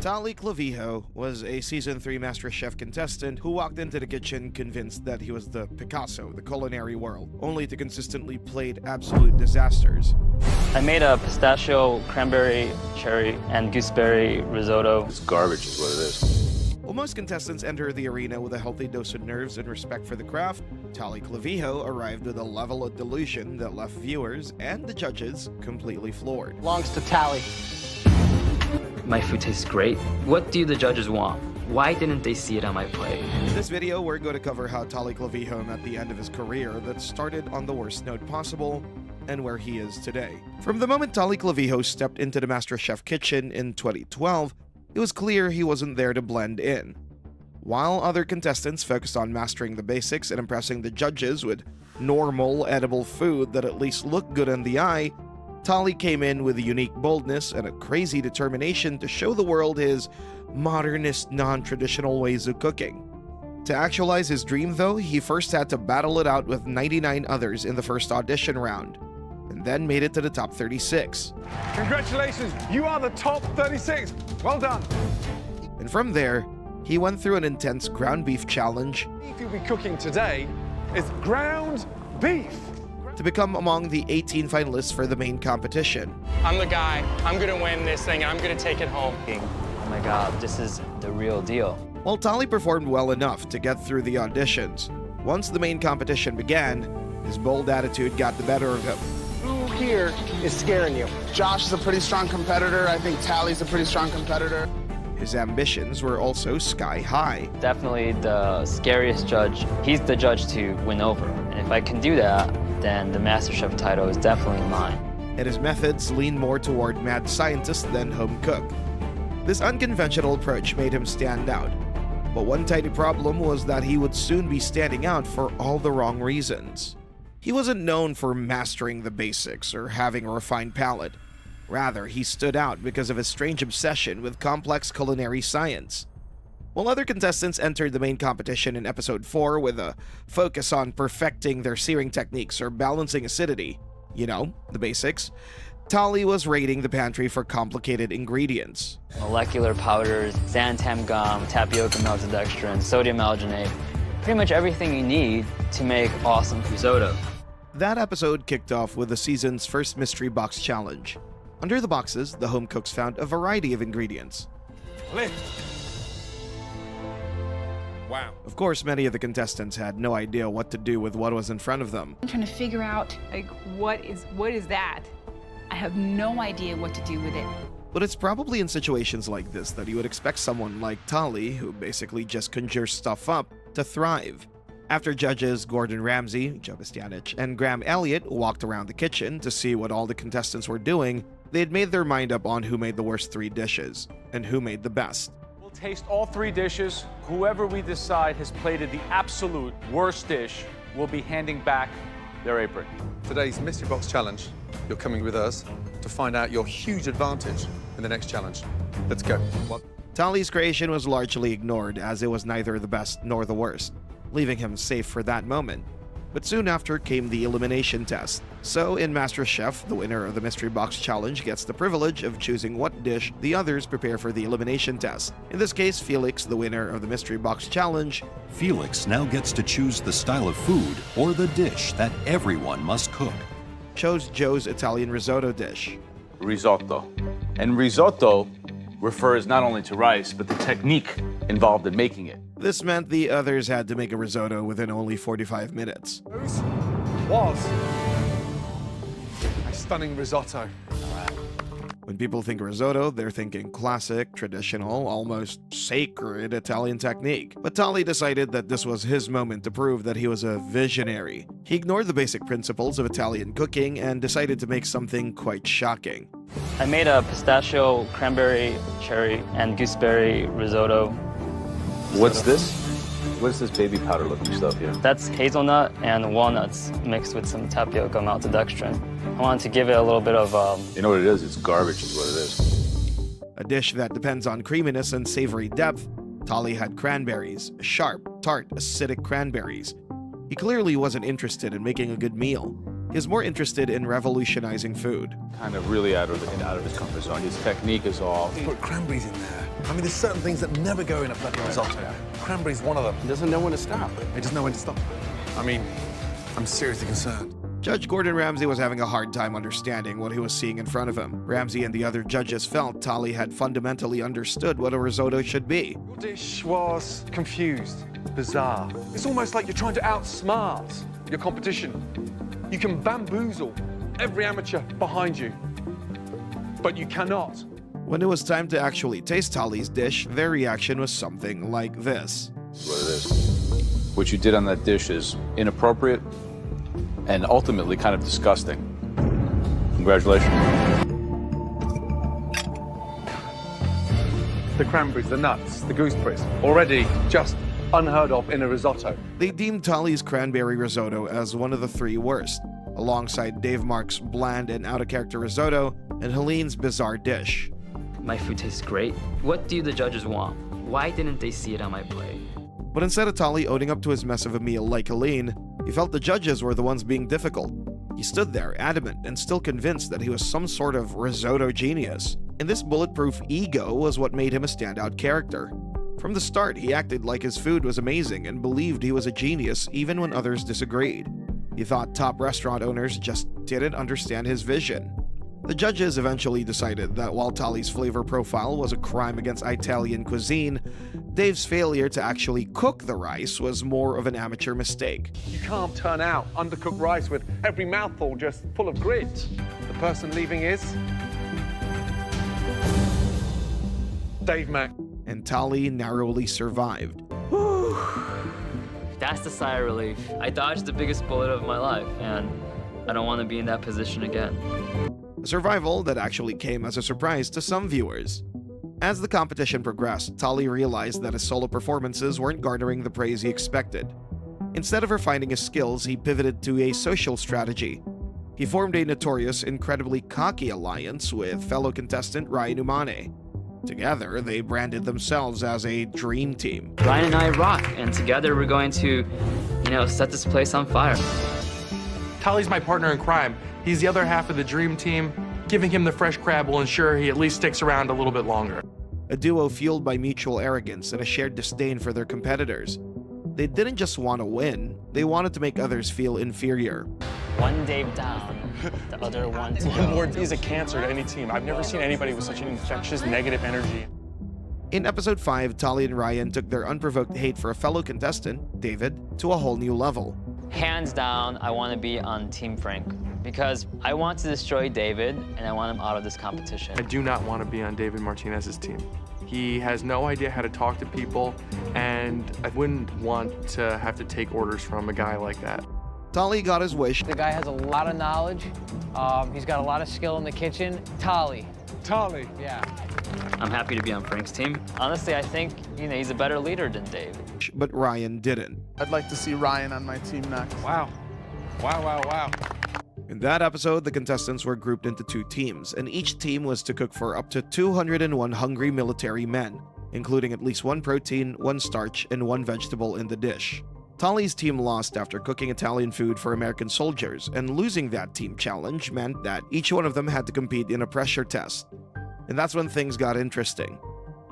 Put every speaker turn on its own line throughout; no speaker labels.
Tali Clavijo was a Season 3 Masterchef contestant who walked into the kitchen convinced that he was the Picasso of the culinary world, only to consistently plate absolute disasters.
I made a pistachio, cranberry, cherry, and gooseberry risotto.
It's garbage is what it is.
While most contestants enter the arena with a healthy dose of nerves and respect for the craft, Tali Clavijo arrived with a level of delusion that left viewers and the judges completely floored.
Belongs to Tali.
My food tastes great. What do the judges want? Why didn't they see it on my plate?
In this video, we're going to cover how Tali Clavijo met the end of his career that started on the worst note possible and where he is today. From the moment Tali Clavijo stepped into the MasterChef kitchen in 2012, it was clear he wasn't there to blend in. While other contestants focused on mastering the basics and impressing the judges with normal, edible food that at least looked good in the eye, Tali came in with a unique boldness and a crazy determination to show the world his modernist, non-traditional ways of cooking. To actualize his dream, though, he first had to battle it out with 99 others in the first audition round, and then made it to the top 36.
Congratulations, you are the top 36. Well done.
And from there, he went through an intense ground beef challenge.
Beef you'll be cooking today is ground beef.
To become among the 18 finalists for the main competition.
I'm the guy. I'm gonna win this thing and I'm gonna take it home.
Oh my god, this is the real deal.
While Tali performed well enough to get through the auditions, once the main competition began, his bold attitude got the better of him.
Who here is scaring you?
Josh is a pretty strong competitor. I think Tali's a pretty strong competitor.
His ambitions were also sky high.
Definitely the scariest judge. He's the judge to win over. And if I can do that, then the MasterChef title is definitely mine.
And his methods lean more toward mad scientist than home cook. This unconventional approach made him stand out. But one tiny problem was that he would soon be standing out for all the wrong reasons. He wasn't known for mastering the basics or having a refined palate. Rather, he stood out because of his strange obsession with complex culinary science. While other contestants entered the main competition in episode 4 with a focus on perfecting their searing techniques or balancing acidity, you know, the basics, Tali was raiding the pantry for complicated ingredients.
Molecular powders, xanthan gum, tapioca maltodextrin, sodium alginate, pretty much everything you need to make awesome risotto.
That episode kicked off with the season's first mystery box challenge. Under the boxes, the home cooks found a variety of ingredients.
Lift. Wow.
Of course, many of the contestants had no idea what to do with what was in front of them.
I'm trying to figure out, like, what is that? I have no idea what to do with it.
But it's probably in situations like this that you would expect someone like Tali, who basically just conjures stuff up, to thrive. After judges Gordon Ramsay, Joe Bastianich, and Graham Elliott walked around the kitchen to see what all the contestants were doing, they had made their mind up on who made the worst 3 dishes, and who made the best.
We'll taste all 3 dishes. Whoever we decide has plated the absolute worst dish will be handing back their apron.
Today's Mystery Box Challenge, you're coming with us to find out your huge advantage in the next challenge. Let's go.
Tali's creation was largely ignored as it was neither the best nor the worst, leaving him safe for that moment. But soon after came the elimination test. So in MasterChef, the winner of the Mystery Box Challenge gets the privilege of choosing what dish the others prepare for the elimination test. In this case, Felix, the winner of the Mystery Box Challenge,
Felix now gets to choose the style of food or the dish that everyone must cook.
Chose Joe's Italian risotto dish.
Risotto. And risotto refers not only to rice, but the technique involved in making it.
This meant the others had to make a risotto within only 45 minutes.
This was a stunning risotto.
When people think risotto, they're thinking classic, traditional, almost sacred Italian technique. But Tali decided that this was his moment to prove that he was a visionary. He ignored the basic principles of Italian cooking and decided to make something quite shocking.
I made a pistachio, cranberry, cherry, and gooseberry risotto.
What's this? What's this baby powder looking stuff here?
That's hazelnut and walnuts mixed with some tapioca maltodextrin. I wanted to give it a little bit of
You know what it is? It's garbage is what it is.
A dish that depends on creaminess and savory depth, Tali had cranberries, sharp, tart, acidic cranberries. He clearly wasn't interested in making a good meal. He's more interested in revolutionizing food.
Kind of really out of his comfort zone. His technique is all.
Put cranberries in there. I mean, there's certain things that never go in a bloody risotto. Cranberries one of them. He doesn't know when to stop. He doesn't know when to stop. I mean, I'm seriously concerned.
Judge Gordon Ramsay was having a hard time understanding what he was seeing in front of him. Ramsay and the other judges felt Tali had fundamentally understood what a risotto should be.
Your dish was confused, bizarre. It's almost like you're trying to outsmart your competition. You can bamboozle every amateur behind you, but you cannot.
When it was time to actually taste Tali's dish, their reaction was something like this.
What it is. What you did on that dish is inappropriate and ultimately kind of disgusting. Congratulations.
The cranberries, the nuts, the gooseberries, already just unheard of in a risotto.
They deemed Tali's cranberry risotto as one of the 3 worst, alongside Dave Mark's bland and out-of-character risotto and Helene's bizarre dish.
My food tastes great. What do the judges want? Why didn't they see it on my plate?
But instead of Tali owning up to his mess of a meal like Helene, he felt the judges were the ones being difficult. He stood there, adamant and still convinced that he was some sort of risotto genius. And this bulletproof ego was what made him a standout character. From the start, he acted like his food was amazing and believed he was a genius even when others disagreed. He thought top restaurant owners just didn't understand his vision. The judges eventually decided that while Tali's flavor profile was a crime against Italian cuisine, Dave's failure to actually cook the rice was more of an amateur mistake.
You can't turn out undercooked rice with every mouthful just full of grit. The person leaving is Dave Mack.
And Tali narrowly survived.
That's the sigh of relief. I dodged the biggest bullet of my life, and I don't want to be in that position again.
A survival that actually came as a surprise to some viewers. As the competition progressed, Tali realized that his solo performances weren't garnering the praise he expected. Instead of refining his skills, he pivoted to a social strategy. He formed a notorious, incredibly cocky alliance with fellow contestant Ryan Umane. Together, they branded themselves as a dream team.
Ryan and I rock, and together we're going to, set this place on fire.
Tali's my partner in crime. He's the other half of the dream team. Giving him the fresh crab will ensure he at least sticks around a little bit longer.
A duo fueled by mutual arrogance and a shared disdain for their competitors. They didn't just want to win, they wanted to make others feel inferior.
One Dave down, the other one to go.
Lord, he's a cancer to any team. I've never seen anybody with such an infectious negative energy.
In episode 5, Tali and Ryan took their unprovoked hate for a fellow contestant, David, to a whole new level.
Hands down, I want to be on Team Frank because I want to destroy David and I want him out of this competition.
I do not want to be on David Martinez's team. He has no idea how to talk to people, and I wouldn't want to have to take orders from a guy like that.
Tali got his wish.
The guy has a lot of knowledge. He's got a lot of skill in the kitchen. Tali.
Tali.
Yeah.
I'm happy to be on Frank's team. Honestly, I think, he's a better leader than David.
But Ryan didn't.
I'd like to see Ryan on my team next.
Wow. Wow.
In that episode, the contestants were grouped into 2 teams, and each team was to cook for up to 201 hungry military men, including at least 1 protein, 1 starch, and 1 vegetable in the dish. Tali's team lost after cooking Italian food for American soldiers, and losing that team challenge meant that each one of them had to compete in a pressure test. And that's when things got interesting.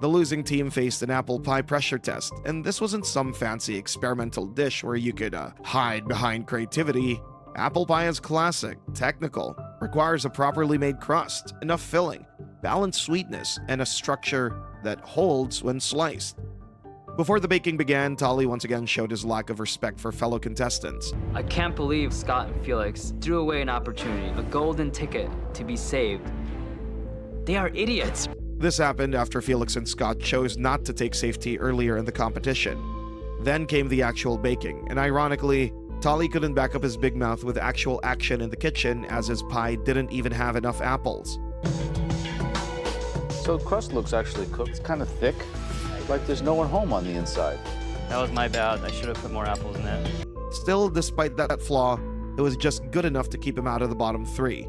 The losing team faced an apple pie pressure test, and this wasn't some fancy experimental dish where you could hide behind creativity. Apple pie is classic, technical, requires a properly made crust, enough filling, balanced sweetness, and a structure that holds when sliced. Before the baking began, Tali once again showed his lack of respect for fellow contestants.
I can't believe Scott and Felix threw away an opportunity, a golden ticket to be saved. They are idiots.
This happened after Felix and Scott chose not to take safety earlier in the competition. Then came the actual baking, and ironically, Tali couldn't back up his big mouth with actual action in the kitchen as his pie didn't even have enough apples.
So the crust looks actually cooked. It's kind of thick, like there's no one home on the inside.
That was my bad. I should have put more apples in it.
Still, despite that flaw, it was just good enough to keep him out of the bottom 3.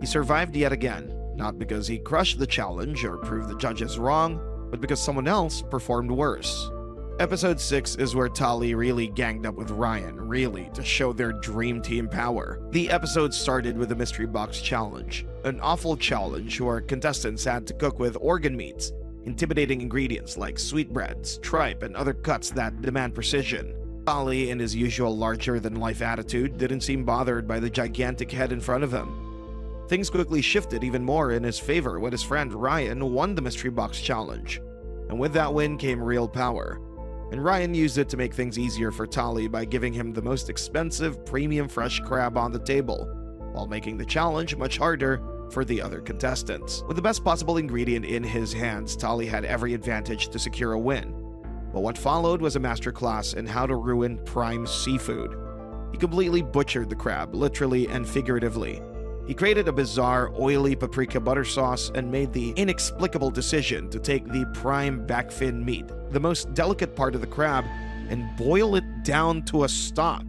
He survived yet again, not because he crushed the challenge or proved the judges wrong, but because someone else performed worse. Episode 6 is where Tali really ganged up with Ryan, really, to show their dream team power. The episode started with a mystery box challenge, an awful challenge where contestants had to cook with organ meats, intimidating ingredients like sweetbreads, tripe, and other cuts that demand precision. Tali, in his usual larger-than-life attitude, didn't seem bothered by the gigantic head in front of him. Things quickly shifted even more in his favor when his friend Ryan won the mystery box challenge. And with that win came real power. And Ryan used it to make things easier for Tali by giving him the most expensive premium fresh crab on the table, while making the challenge much harder for the other contestants. With the best possible ingredient in his hands, Tali had every advantage to secure a win. But what followed was a masterclass in how to ruin prime seafood. He completely butchered the crab, literally and figuratively. He created a bizarre, oily paprika butter sauce and made the inexplicable decision to take the prime back fin meat, the most delicate part of the crab, and boil it down to a stock,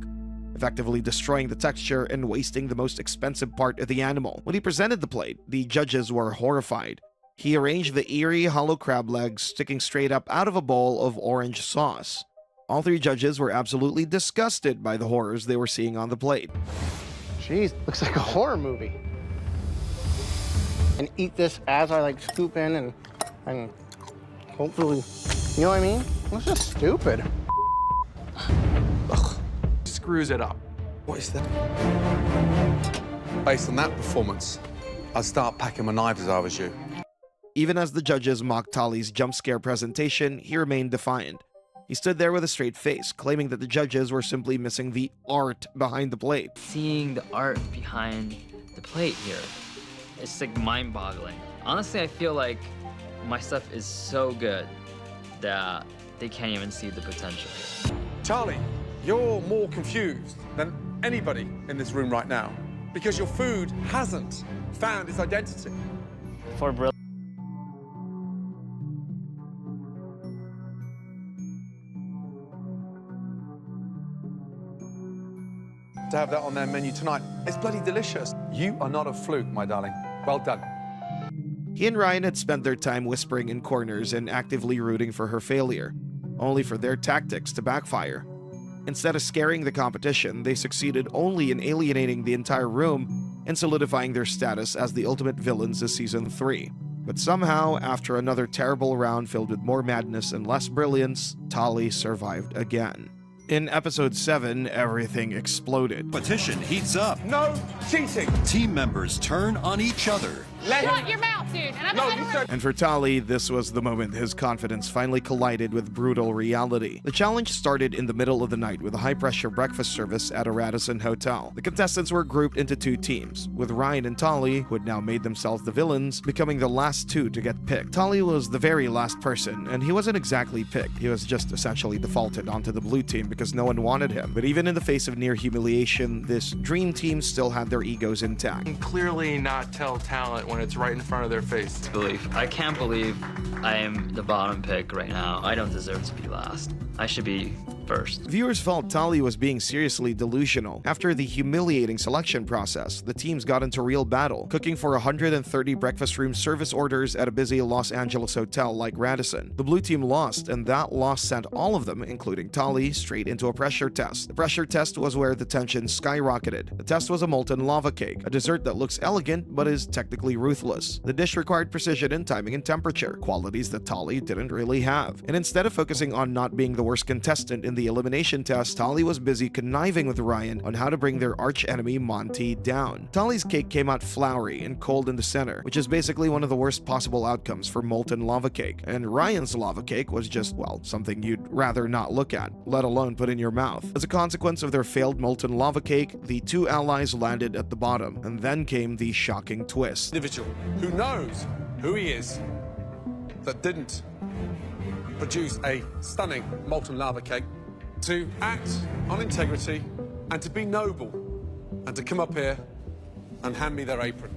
effectively destroying the texture and wasting the most expensive part of the animal. When he presented the plate, the judges were horrified. He arranged the eerie, hollow crab legs sticking straight up out of a bowl of orange sauce. All 3 judges were absolutely disgusted by the horrors they were seeing on the plate.
Jeez, looks like a horror movie. And eat this as I scoop in and hopefully, you know what I mean? It's just stupid.
Ugh. Screws it up.
What is that? Based on that performance, I'd start packing my knives if I was you.
Even as the judges mocked Tali's jump scare presentation, he remained defiant. He stood there with a straight face, claiming that the judges were simply missing the art behind the plate.
Seeing the art behind the plate here, it's mind-boggling. Honestly, I feel like my stuff is so good that they can't even see the potential.
Tali, you're more confused than anybody in this room right now because your food hasn't found its identity.
For
to have that on their menu tonight. It's bloody delicious. You are not a fluke, my darling. Well done.
He and Ryan had spent their time whispering in corners and actively rooting for her failure, only for their tactics to backfire. Instead of scaring the competition, they succeeded only in alienating the entire room and solidifying their status as the ultimate villains of Season 3. But somehow, after another terrible round filled with more madness and less brilliance, Tali survived again. In Episode 7, everything exploded.
Competition heats up.
No cheating.
Team members turn on each other.
Shut your mouth, dude.
And for Tali, this was the moment his confidence finally collided with brutal reality. The challenge started in the middle of the night with a high-pressure breakfast service at a Radisson hotel. The contestants were grouped into 2 teams, with Ryan and Tali, who had now made themselves the villains, becoming the last 2 to get picked. Tali was the very last person, and he wasn't exactly picked. He was just essentially defaulted onto the blue team because no one wanted him. But even in the face of near humiliation, this dream team still had their egos intact.
And clearly not tell talent when it's right in front of their face.
I can't believe I am the bottom pick right now. I don't deserve to be last. I should be first.
Viewers felt Tali was being seriously delusional. After the humiliating selection process, the teams got into real battle, cooking for 130 breakfast room service orders at a busy Los Angeles hotel like Radisson. The blue team lost, and that loss sent all of them, including Tali, straight into a pressure test. The pressure test was where the tension skyrocketed. The test was a molten lava cake, a dessert that looks elegant but is technically ruthless. The dish required precision in timing and temperature, qualities that Tali didn't really have. And instead of focusing on not being the worst contestant in the elimination test, Tali was busy conniving with Ryan on how to bring their archenemy Monty down. Tali's cake came out floury and cold in the center, which is basically one of the worst possible outcomes for molten lava cake. And Ryan's lava cake was just, well, something you'd rather not look at, let alone put in your mouth. As a consequence of their failed molten lava cake, the 2 allies landed at the bottom, and then came the shocking twist.
Individual who knows who he is that didn't produce a stunning molten lava cake, to act on integrity and to be noble and to come up here and hand me their apron.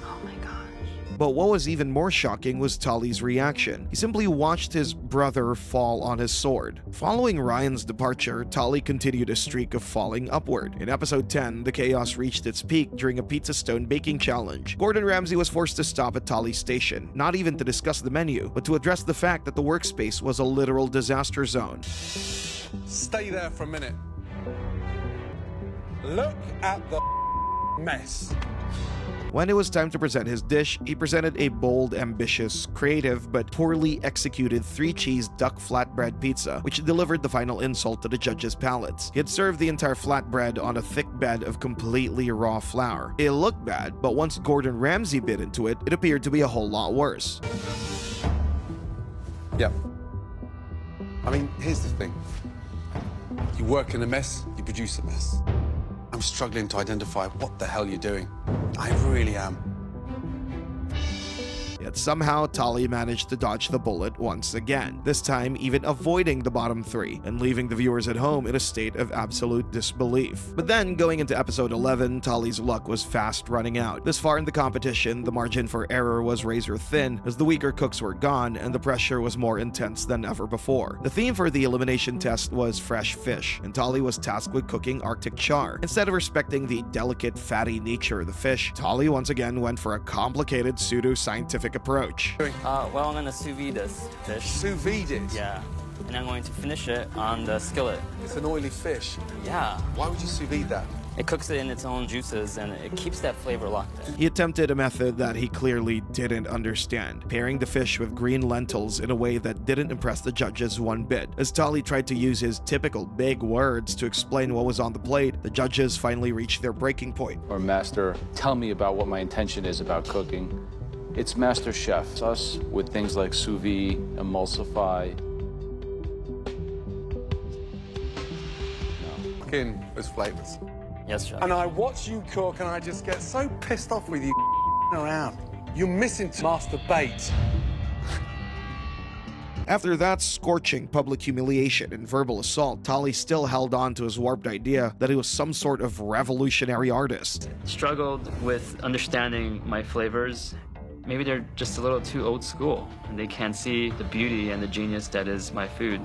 Oh my gosh.
But what was even more shocking was Tali's reaction. He simply watched his brother fall on his sword. Following Ryan's departure, Tali continued a streak of falling upward. In episode 10, the chaos reached its peak during a pizza stone baking challenge. Gordon Ramsay was forced to stop at Tali's station, not even to discuss the menu, but to address the fact that the workspace was a literal disaster zone.
Stay there for a minute. Look at the mess.
When it was time to present his dish, he presented a bold, ambitious, creative, but poorly executed 3-cheese duck flatbread pizza, which delivered the final insult to the judges' palates. He had served the entire flatbread on a thick bed of completely raw flour. It looked bad, but once Gordon Ramsay bit into it, it appeared to be a whole lot worse.
Yep. I mean, here's the thing. You work in a mess, you produce a mess. I'm struggling to identify what the hell you're doing. I really am.
Yet somehow Tali managed to dodge the bullet once again, this time even avoiding the bottom 3 and leaving the viewers at home in a state of absolute disbelief. But then, going into episode 11, Tali's luck was fast running out. This far in the competition, the margin for error was razor thin as the weaker cooks were gone and the pressure was more intense than ever before. The theme for the elimination test was fresh fish, and Tali was tasked with cooking Arctic char. Instead of respecting the delicate, fatty nature of the fish, Tali once again went for a complicated, pseudo-scientific approach.
Well, I'm gonna sous vide this fish.
Sous vide it?
Yeah. And I'm going to finish it on the skillet.
It's an oily fish.
Yeah.
Why would you sous vide that?
It cooks it in its own juices and it keeps that flavor locked in.
He attempted a method that he clearly didn't understand, pairing the fish with green lentils in a way that didn't impress the judges one bit. As Tali tried to use his typical big words to explain what was on the plate, the judges finally reached their breaking point.
Or master, tell me about what my intention is about cooking. It's Masterchef. It's us with things like sous vide, emulsify.
In those flavors.
Yes, Chef.
And I watch you cook and I just get so pissed off with you around. You're missing master bait.
After that scorching public humiliation and verbal assault, Tali still held on to his warped idea that he was some sort of revolutionary artist.
Struggled with understanding my flavors. Maybe they're just a little too old school and they can't see the beauty and the genius that is my food.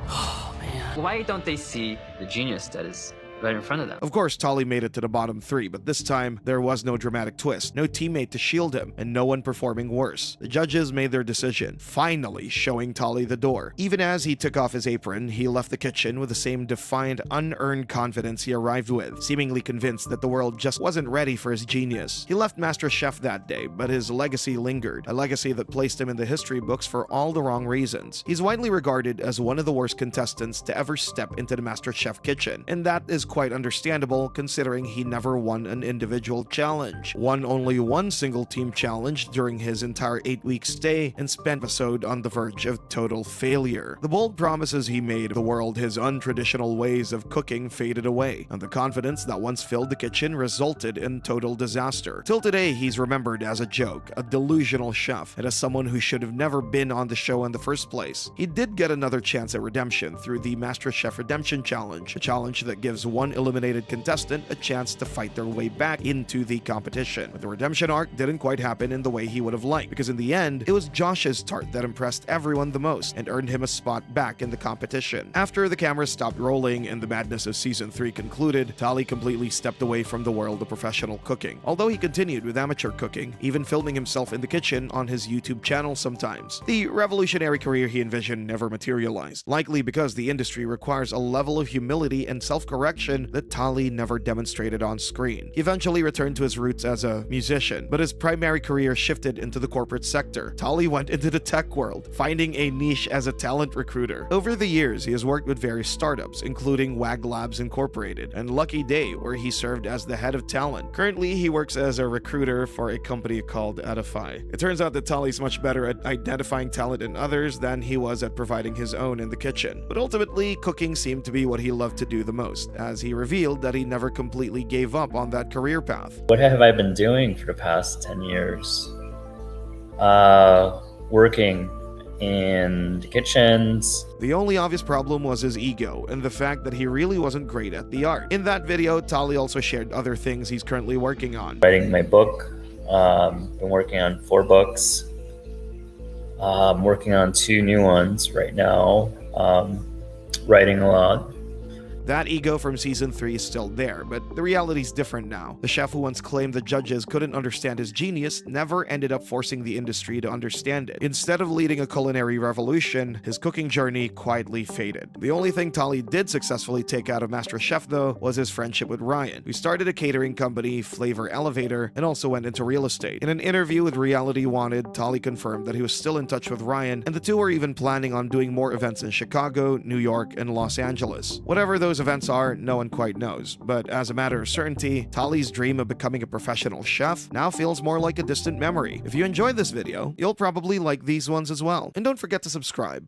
Oh man. Why don't they see the genius that is right in front of them?
Of course, Tali made it to the bottom 3, but this time there was no dramatic twist, no teammate to shield him, and no one performing worse. The judges made their decision, finally showing Tali the door. Even as he took off his apron, he left the kitchen with the same defiant, unearned confidence he arrived with, seemingly convinced that the world just wasn't ready for his genius. He left Masterchef that day, but his legacy lingered, a legacy that placed him in the history books for all the wrong reasons. He's widely regarded as one of the worst contestants to ever step into the Masterchef kitchen, and that is quite understandable considering he never won an individual challenge, won only one single team challenge during his entire 8-week stay, and spent episode on the verge of total failure. The bold promises he made the world his untraditional ways of cooking faded away, and the confidence that once filled the kitchen resulted in total disaster. Till today, he's remembered as a joke, a delusional chef, and as someone who should have never been on the show in the first place. He did get another chance at redemption through the MasterChef Redemption Challenge, a challenge that gives one eliminated contestant a chance to fight their way back into the competition. But the redemption arc didn't quite happen in the way he would have liked, because in the end, it was Josh's tart that impressed everyone the most and earned him a spot back in the competition. After the cameras stopped rolling and the madness of season 3 concluded, Tali completely stepped away from the world of professional cooking. Although he continued with amateur cooking, even filming himself in the kitchen on his YouTube channel sometimes. The revolutionary career he envisioned never materialized, likely because the industry requires a level of humility and self-correction that Tali never demonstrated on screen. He eventually returned to his roots as a musician, but his primary career shifted into the corporate sector. Tali went into the tech world, finding a niche as a talent recruiter. Over the years, he has worked with various startups, including WAG Labs Incorporated and Lucky Day, where he served as the head of talent. Currently, he works as a recruiter for a company called Edify. It turns out that Tali's much better at identifying talent in others than he was at providing his own in the kitchen. But ultimately, cooking seemed to be what he loved to do the most, as he revealed that he never completely gave up on that career path.
What have I been doing for the past 10 years? Working in kitchens.
The only obvious problem was his ego and the fact that he really wasn't great at the art. In that video, Tali also shared other things he's currently working on.
Writing my book, Been working on 4 books. I'm working on 2 new ones right now. Writing a lot.
That ego from season 3 is still there, but the reality's different now. The chef who once claimed the judges couldn't understand his genius never ended up forcing the industry to understand it. Instead of leading a culinary revolution, his cooking journey quietly faded. The only thing Tali did successfully take out of Masterchef, though, was his friendship with Ryan, who started a catering company, Flavor Elevator, and also went into real estate. In an interview with Reality Wanted, Tali confirmed that he was still in touch with Ryan, and the two were even planning on doing more events in Chicago, New York, and Los Angeles. Whatever those events are, no one quite knows, but as a matter of certainty, Tali's dream of becoming a professional chef now feels more like a distant memory. If you enjoyed this video, you'll probably like these ones as well. And don't forget to subscribe.